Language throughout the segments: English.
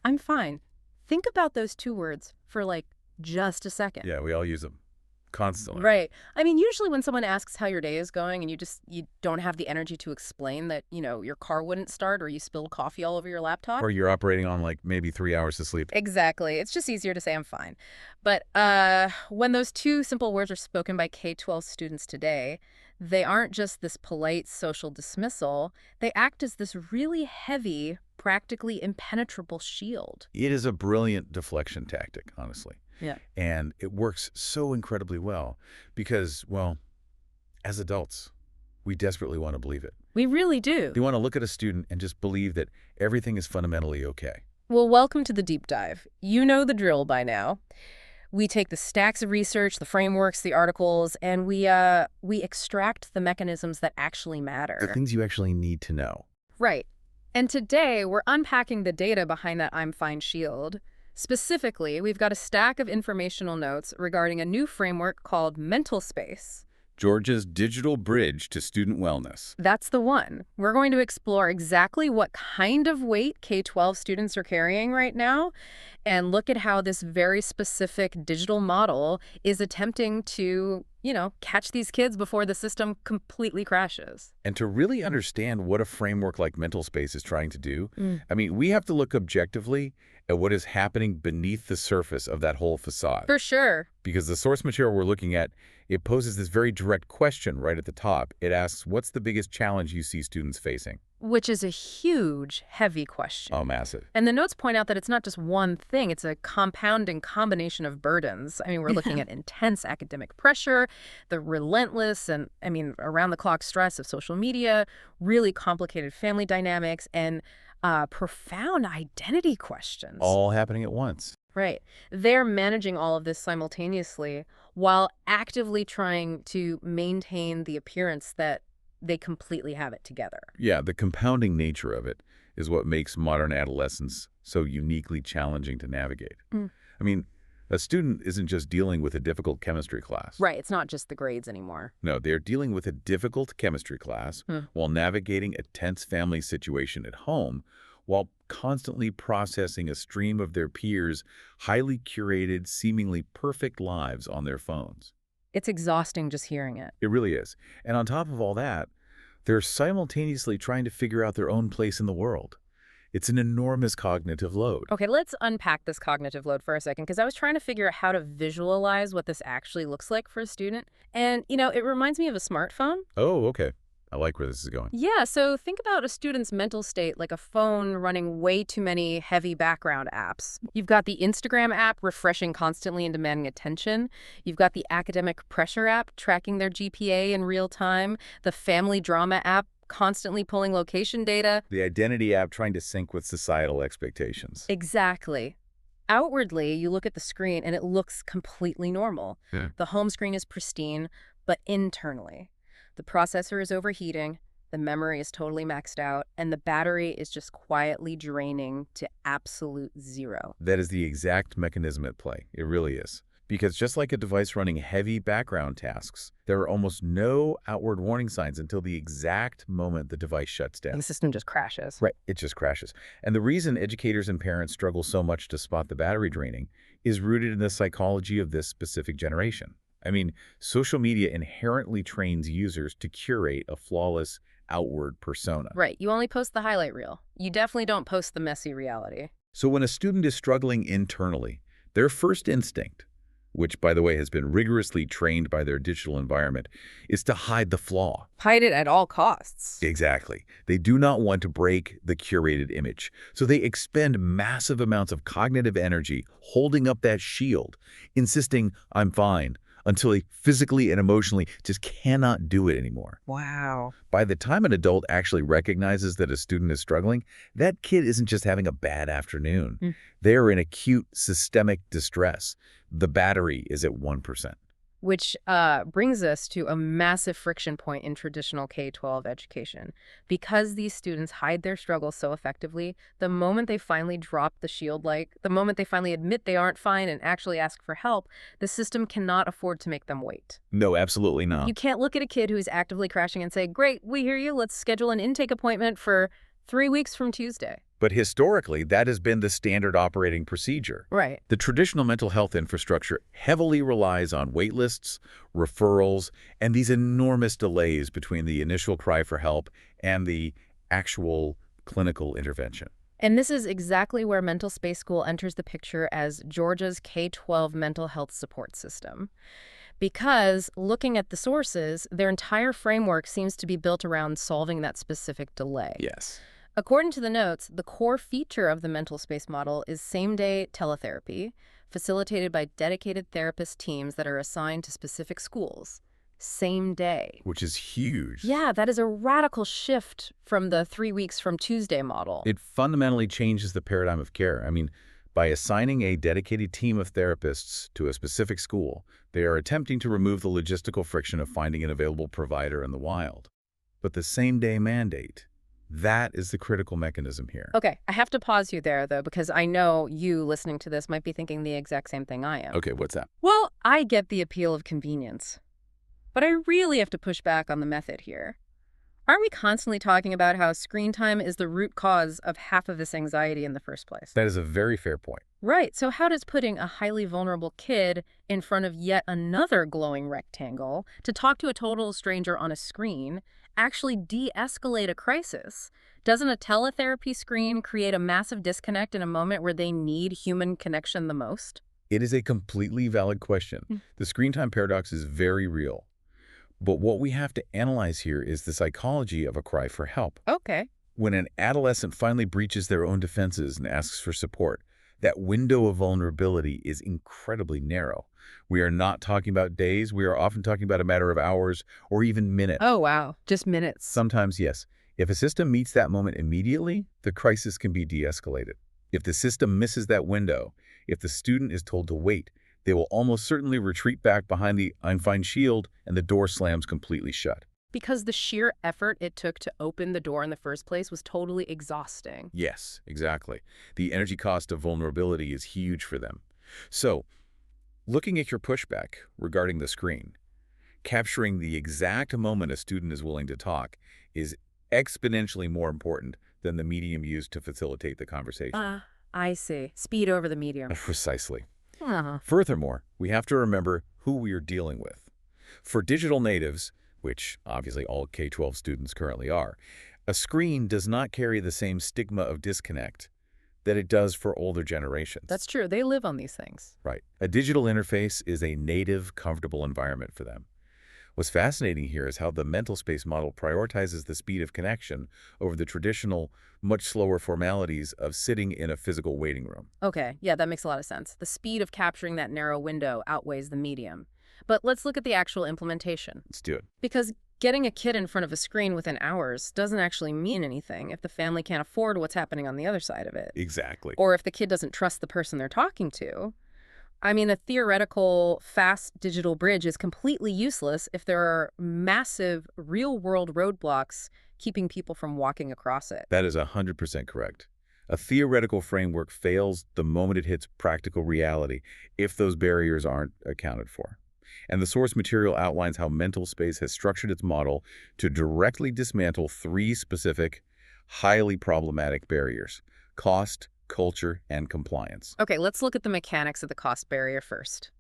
I'm fine. Think about those two words for like just a second. Yeah, we all use them constantly. Right. I mean, usually when someone asks how your day is going and you don't have the energy to explain that, your car wouldn't start or you spilled coffee all over your laptop. Or you're operating on like maybe 3 hours of sleep. Exactly. It's just easier to say I'm fine. But when those two simple words are spoken by K-12 students today, they aren't just this polite social dismissal. They act as this really heavy, practically impenetrable shield. It is a brilliant deflection tactic, honestly. Yeah. And it works so incredibly well because, well, as adults, we desperately want to believe it. We really do. They want to look at a student and just believe that everything is fundamentally okay. Well, welcome to the deep dive. You know the drill by now. We take the stacks of research, the frameworks, the articles, and we extract the mechanisms that actually matter. The things you actually need to know. Right. And today, we're unpacking the data behind that I'm fine shield. Specifically, we've got a stack of informational notes regarding a new framework called MentalSpace. Georgia's digital bridge to student wellness. That's the one. We're going to explore exactly what kind of weight K-12 students are carrying right now and look at how this very specific digital model is attempting to, catch these kids before the system completely crashes. And to really understand what a framework like MentalSpace is trying to do, we have to look objectively at what is happening beneath the surface of that whole facade. For sure. Because the source material we're looking at, it poses this very direct question right at the top. It asks, what's the biggest challenge you see students facing? Which is a huge, heavy question. Oh, massive. And the notes point out that it's not just one thing. It's a compounding combination of burdens. We're looking at intense academic pressure, the relentless and, around-the-clock stress of social media, really complicated family dynamics, and profound identity questions. All happening at once. Right. They're managing all of this simultaneously while actively trying to maintain the appearance that they completely have it together. Yeah, the compounding nature of it is what makes modern adolescence so uniquely challenging to navigate. A student isn't just dealing with a difficult chemistry class. Right. It's not just the grades anymore. No, they're dealing with a difficult chemistry class while navigating a tense family situation at home, while constantly processing a stream of their peers' highly curated, seemingly perfect lives on their phones. It's exhausting just hearing it. It really is. And on top of all that, they're simultaneously trying to figure out their own place in the world. It's an enormous cognitive load. Okay, let's unpack this cognitive load for a second, because I was trying to figure out how to visualize what this actually looks like for a student. And, it reminds me of a smartphone. Oh, okay. I like where this is going. Yeah, so think about a student's mental state like a phone running way too many heavy background apps. You've got the Instagram app refreshing constantly and demanding attention. You've got the academic pressure app tracking their GPA in real time. The family drama app constantly pulling location data. The identity app trying to sync with societal expectations. Exactly. Outwardly, you look at the screen and it looks completely normal. Yeah. The home screen is pristine, but internally, the processor is overheating, the memory is totally maxed out, and the battery is just quietly draining to absolute zero. That is the exact mechanism at play. It really is. Because just like a device running heavy background tasks, there are almost no outward warning signs until the exact moment the device shuts down. The system just crashes. Right, it just crashes. And the reason educators and parents struggle so much to spot the battery draining is rooted in the psychology of this specific generation. Social media inherently trains users to curate a flawless outward persona. Right, you only post the highlight reel. You definitely don't post the messy reality. So when a student is struggling internally, their first instinct, which, by the way, has been rigorously trained by their digital environment, is to hide the flaw. Hide it at all costs. Exactly. They do not want to break the curated image. So they expend massive amounts of cognitive energy holding up that shield, insisting, I'm fine, until they physically and emotionally just cannot do it anymore. Wow. By the time an adult actually recognizes that a student is struggling, that kid isn't just having a bad afternoon. They are in acute systemic distress. The battery is at 1%. Which brings us to a massive friction point in traditional K-12 education. Because these students hide their struggles so effectively, the moment they finally drop the shield, the moment they finally admit they aren't fine and actually ask for help, the system cannot afford to make them wait. No, absolutely not. You can't look at a kid who's actively crashing and say, great, we hear you, let's schedule an intake appointment for 3 weeks from Tuesday. But historically, that has been the standard operating procedure. Right. The traditional mental health infrastructure heavily relies on wait lists, referrals, and these enormous delays between the initial cry for help and the actual clinical intervention. And this is exactly where MentalSpace School enters the picture as Georgia's K-12 mental health support system. Because, looking at the sources, their entire framework seems to be built around solving that specific delay. Yes. According to the notes, the core feature of the MentalSpace model is same-day teletherapy, facilitated by dedicated therapist teams that are assigned to specific schools. Same day. Which is huge. Yeah, that is a radical shift from the 3 weeks from Tuesday model. It fundamentally changes the paradigm of care. I mean, by assigning a dedicated team of therapists to a specific school, they are attempting to remove the logistical friction of finding an available provider in the wild. But the same-day mandate, that is the critical mechanism here. Okay, I have to pause you there, though, because I know you listening to this might be thinking the exact same thing I am. Okay, what's that? Well, I get the appeal of convenience, but I really have to push back on the method here. Aren't we constantly talking about how screen time is the root cause of half of this anxiety in the first place? That is a very fair point. Right, so how does putting a highly vulnerable kid in front of yet another glowing rectangle to talk to a total stranger on a screen actually de-escalate a crisis? Doesn't a teletherapy screen create a massive disconnect in a moment where they need human connection the most? It is a completely valid question. The screen time paradox is very real. But what we have to analyze here is the psychology of a cry for help. Okay. When an adolescent finally breaches their own defenses and asks for support, that window of vulnerability is incredibly narrow. We are not talking about days. We are often talking about a matter of hours or even minutes. Oh, wow. Just minutes. Sometimes, yes. If a system meets that moment immediately, the crisis can be de-escalated. If the system misses that window, if the student is told to wait, they will almost certainly retreat back behind the I'm fine shield and the door slams completely shut. Because the sheer effort it took to open the door in the first place was totally exhausting. Yes, exactly. The energy cost of vulnerability is huge for them. So, looking at your pushback regarding the screen, capturing the exact moment a student is willing to talk is exponentially more important than the medium used to facilitate the conversation. I see. Speed over the medium. Precisely. Uh-huh. Furthermore, we have to remember who we are dealing with. For digital natives, which obviously all K-12 students currently are, a screen does not carry the same stigma of disconnect that it does for older generations. That's true. They live on these things. Right. A digital interface is a native, comfortable environment for them. What's fascinating here is how the MentalSpace model prioritizes the speed of connection over the traditional, much slower formalities of sitting in a physical waiting room. Okay, yeah, that makes a lot of sense. The speed of capturing that narrow window outweighs the medium. But let's look at the actual implementation. Let's do it. Because getting a kid in front of a screen within hours doesn't actually mean anything if the family can't afford what's happening on the other side of it. Exactly. Or if the kid doesn't trust the person they're talking to. I mean, a theoretical fast digital bridge is completely useless if there are massive real-world roadblocks keeping people from walking across it. That is 100% correct. A theoretical framework fails the moment it hits practical reality if those barriers aren't accounted for. And the source material outlines how MentalSpace has structured its model to directly dismantle 3 specific, highly problematic barriers: cost, culture, and compliance. Okay, let's look at the mechanics of the cost barrier first.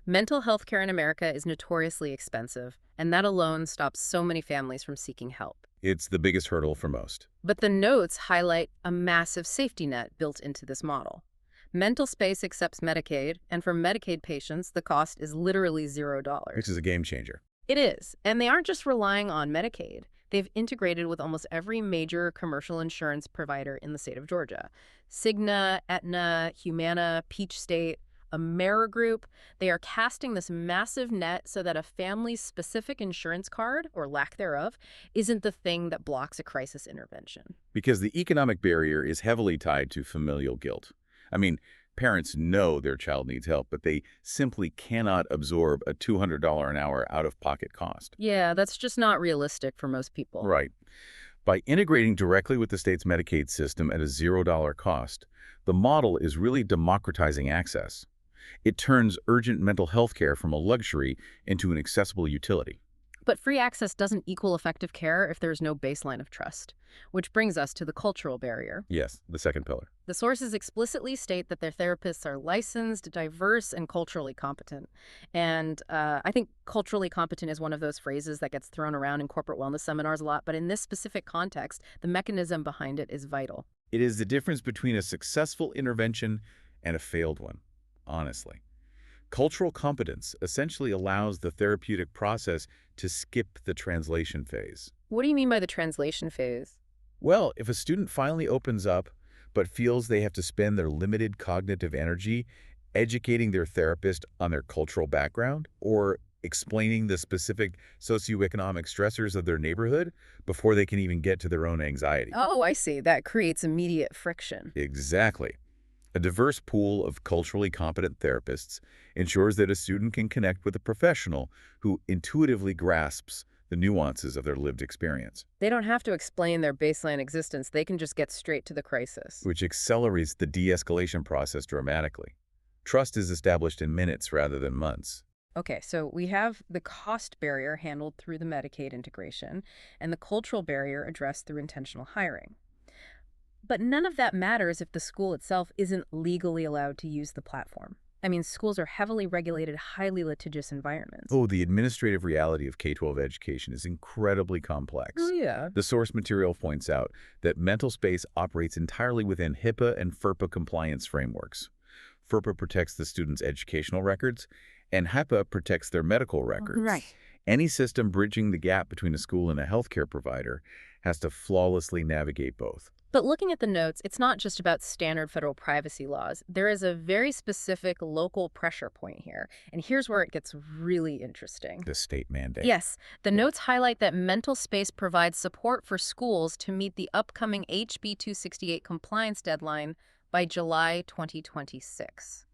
Mental health care in America is notoriously expensive, and that alone stops so many families from seeking help. It's the biggest hurdle for most. But the notes highlight a massive safety net built into this model. MentalSpace accepts Medicaid, and for Medicaid patients, the cost is literally $0. Which is a game changer. It is, and they aren't just relying on Medicaid. They've integrated with almost every major commercial insurance provider in the state of Georgia. Cigna, Aetna, Humana, Peach State, Amerigroup. They are casting this massive net so that a family's specific insurance card, or lack thereof, isn't the thing that blocks a crisis intervention. Because the economic barrier is heavily tied to familial guilt. I mean, parents know their child needs help, but they simply cannot absorb a $200 an hour out-of-pocket cost. Yeah, that's just not realistic for most people. Right. By integrating directly with the state's Medicaid system at a $0 cost, the model is really democratizing access. It turns urgent mental health care from a luxury into an accessible utility. But free access doesn't equal effective care if there's no baseline of trust, which brings us to the cultural barrier. Yes, the second pillar. The sources explicitly state that their therapists are licensed, diverse, and culturally competent. And I think culturally competent is one of those phrases that gets thrown around in corporate wellness seminars a lot, but in this specific context, the mechanism behind it is vital. It is the difference between a successful intervention and a failed one, honestly. Cultural competence essentially allows the therapeutic process to skip the translation phase. What do you mean by the translation phase? Well, if a student finally opens up but feels they have to spend their limited cognitive energy educating their therapist on their cultural background or explaining the specific socioeconomic stressors of their neighborhood before they can even get to their own anxiety. Oh, I see. That creates immediate friction. Exactly. A diverse pool of culturally competent therapists ensures that a student can connect with a professional who intuitively grasps the nuances of their lived experience, They don't have to explain their baseline existence. They can just get straight to the crisis. which accelerates the de-escalation process dramatically. Trust is established in minutes rather than months. Okay, so we have the cost barrier handled through the Medicaid integration and the cultural barrier addressed through intentional hiring. But none of that matters if the school itself isn't legally allowed to use the platform. I mean, schools are heavily regulated, highly litigious environments. Oh, the administrative reality of K-12 education is incredibly complex. Oh, yeah. The source material points out that MentalSpace operates entirely within HIPAA and FERPA compliance frameworks. FERPA protects the student's educational records, and HIPAA protects their medical records. Right. Any system bridging the gap between a school and a healthcare provider has to flawlessly navigate both. But looking at the notes, it's not just about standard federal privacy laws. There is a very specific local pressure point here. And here's where it gets really interesting. The state mandate. Yes, the notes highlight that MentalSpace provides support for schools to meet the upcoming HB 268 compliance deadline by July 2026.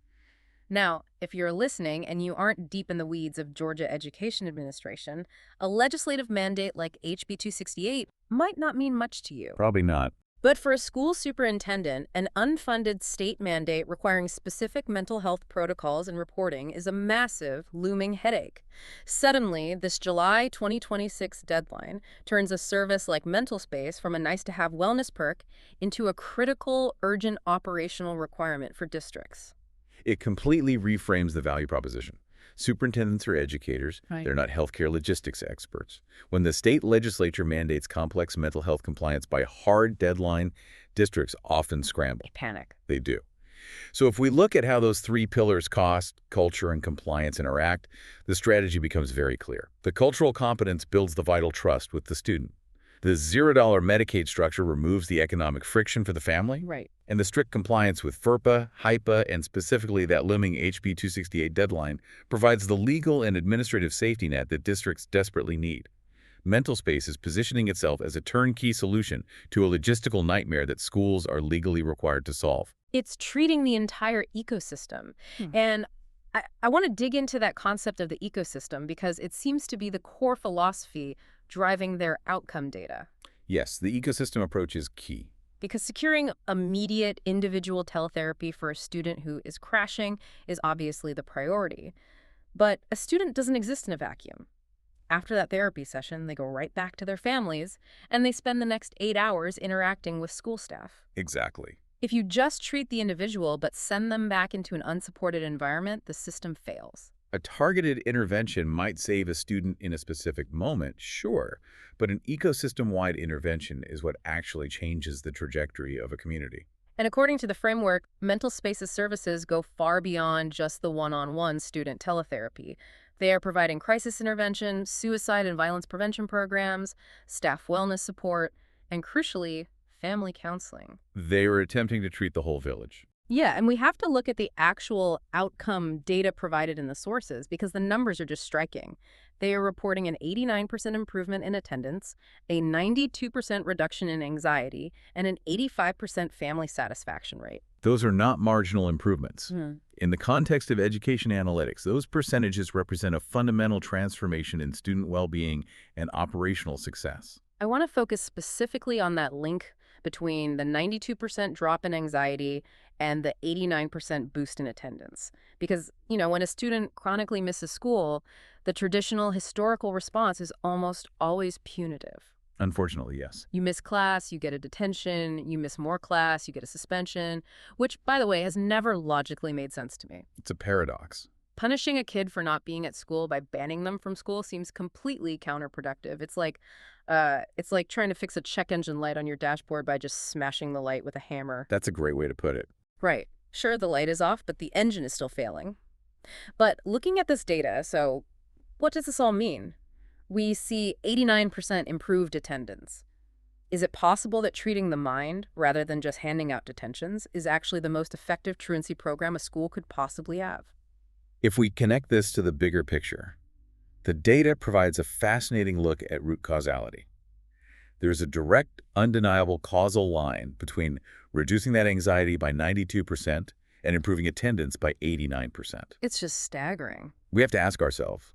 Now, if you're listening and you aren't deep in the weeds of Georgia Education Administration, a legislative mandate like HB 268 might not mean much to you. Probably not. But for a school superintendent, an unfunded state mandate requiring specific mental health protocols and reporting is a massive, looming headache. Suddenly, this July 2026 deadline turns a service like MentalSpace from a nice-to-have wellness perk into a critical, urgent operational requirement for districts. It completely reframes the value proposition. Superintendents are educators. Right. They're not healthcare logistics experts. When the state legislature mandates complex mental health compliance by hard deadline, districts often scramble. Panic. They do. So if we look at how those three pillars, cost, culture, and compliance, interact, the strategy becomes very clear. The cultural competence builds the vital trust with the student. The $0 Medicaid structure removes the economic friction for the family. Right. And the strict compliance with FERPA, HIPAA, and specifically that looming HB 268 deadline provides the legal and administrative safety net that districts desperately need. MentalSpace is positioning itself as a turnkey solution to a logistical nightmare that schools are legally required to solve. It's treating the entire ecosystem. And I want to dig into that concept of the ecosystem because it seems to be the core philosophy driving their outcome data. Yes, the ecosystem approach is key. Because securing immediate individual teletherapy for a student who is crashing is obviously the priority. But a student doesn't exist in a vacuum. After that therapy session, they go right back to their families, and they spend the next 8 hours interacting with school staff. Exactly. If you just treat the individual but send them back into an unsupported environment, the system fails. A targeted intervention might save a student in a specific moment, sure, but an ecosystem-wide intervention is what actually changes the trajectory of a community. And according to the framework, MentalSpace's services go far beyond just the one-on-one student teletherapy. They are providing crisis intervention, suicide and violence prevention programs, staff wellness support, and crucially, family counseling. They are attempting to treat the whole village. Yeah, and we have to look at the actual outcome data provided in the sources because the numbers are just striking. They are reporting an 89% improvement in attendance, a 92% reduction in anxiety, and an 85% family satisfaction rate. Those are not marginal improvements. In the context of education analytics, those percentages represent a fundamental transformation in student well-being and operational success. I want to focus specifically on that link between the 92% drop in anxiety and the 89% boost in attendance. Because, when a student chronically misses school, the traditional historical response is almost always punitive. Unfortunately, yes. You miss class, you get a detention. You miss more class, you get a suspension, which, by the way, has never logically made sense to me. It's a paradox. Punishing a kid for not being at school by banning them from school seems completely counterproductive. It's like trying to fix a check engine light on your dashboard by just smashing the light with a hammer. That's a great way to put it. Right. Sure, the light is off, but the engine is still failing. But looking at this data, so what does this all mean? We see 89% improved attendance. Is it possible that treating the mind, rather than just handing out detentions, is actually the most effective truancy program a school could possibly have? If we connect this to the bigger picture, the data provides a fascinating look at root causality. There's a direct, undeniable causal line between reducing that anxiety by 92% and improving attendance by 89%. It's just staggering. We have to ask ourselves,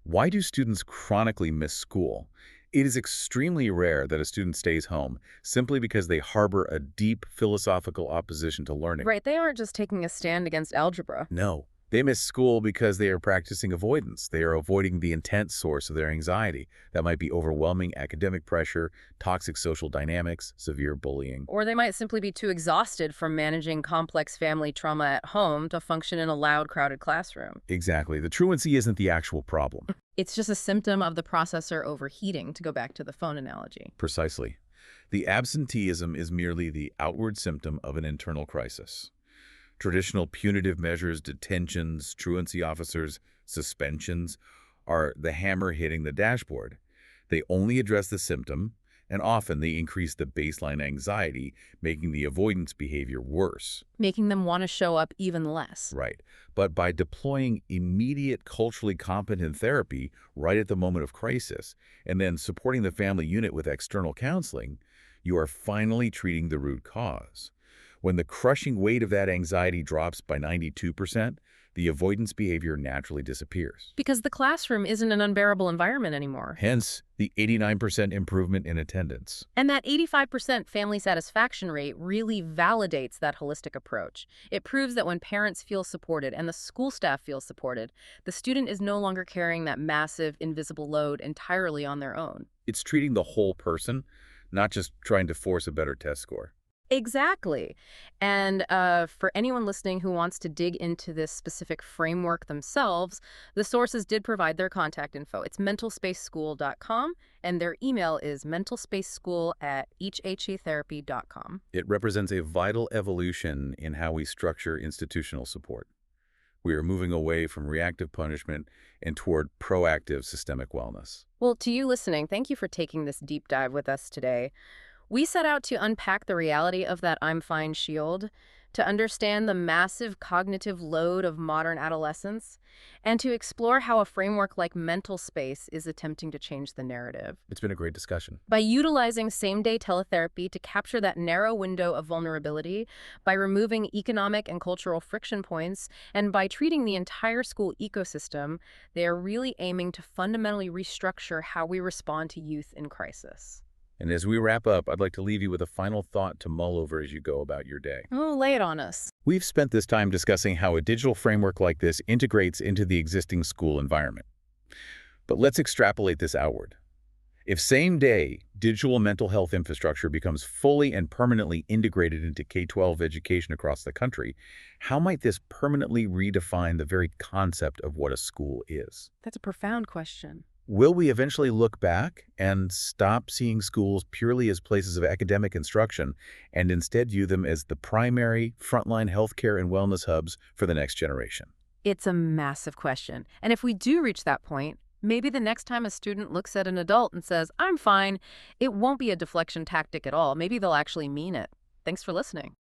why do students chronically miss school? It is extremely rare that a student stays home simply because they harbor a deep philosophical opposition to learning. Right, they aren't just taking a stand against algebra. No. They miss school because they are practicing avoidance. They are avoiding the intense source of their anxiety. That might be overwhelming academic pressure, toxic social dynamics, severe bullying. Or they might simply be too exhausted from managing complex family trauma at home to function in a loud, crowded classroom. Exactly. The truancy isn't the actual problem. It's just a symptom of the processor overheating, to go back to the phone analogy. Precisely. The absenteeism is merely the outward symptom of an internal crisis. Traditional punitive measures, detentions, truancy officers, suspensions, are the hammer hitting the dashboard. They only address the symptom, and often they increase the baseline anxiety, making the avoidance behavior worse. Making them want to show up even less. Right. But by deploying immediate culturally competent therapy right at the moment of crisis, and then supporting the family unit with external counseling, you are finally treating the root cause. When the crushing weight of that anxiety drops by 92%, the avoidance behavior naturally disappears. Because the classroom isn't an unbearable environment anymore. Hence, the 89% improvement in attendance. And that 85% family satisfaction rate really validates that holistic approach. It proves that when parents feel supported and the school staff feels supported, the student is no longer carrying that massive, invisible load entirely on their own. It's treating the whole person, not just trying to force a better test score. Exactly. And for anyone listening who wants to dig into this specific framework themselves, the sources did provide their contact info. It's mentalspaceschool.com, and their email is mentalspaceschool@hhetherapy.com. It represents a vital evolution in how we structure institutional support. We are moving away from reactive punishment and toward proactive systemic wellness. Well, to you listening, thank you for taking this deep dive with us today. We set out to unpack the reality of that I'm fine shield, to understand the massive cognitive load of modern adolescence, and to explore how a framework like MentalSpace is attempting to change the narrative. It's been a great discussion. By utilizing same-day teletherapy to capture that narrow window of vulnerability, by removing economic and cultural friction points, and by treating the entire school ecosystem, they are really aiming to fundamentally restructure how we respond to youth in crisis. And as we wrap up, I'd like to leave you with a final thought to mull over as you go about your day. Oh, lay it on us. We've spent this time discussing how a digital framework like this integrates into the existing school environment. But let's extrapolate this outward. If same-day digital mental health infrastructure becomes fully and permanently integrated into K-12 education across the country, how might this permanently redefine the very concept of what a school is? That's a profound question. Will we eventually look back and stop seeing schools purely as places of academic instruction and instead view them as the primary frontline healthcare and wellness hubs for the next generation? It's a massive question. And if we do reach that point, maybe the next time a student looks at an adult and says, "I'm fine," it won't be a deflection tactic at all. Maybe they'll actually mean it. Thanks for listening.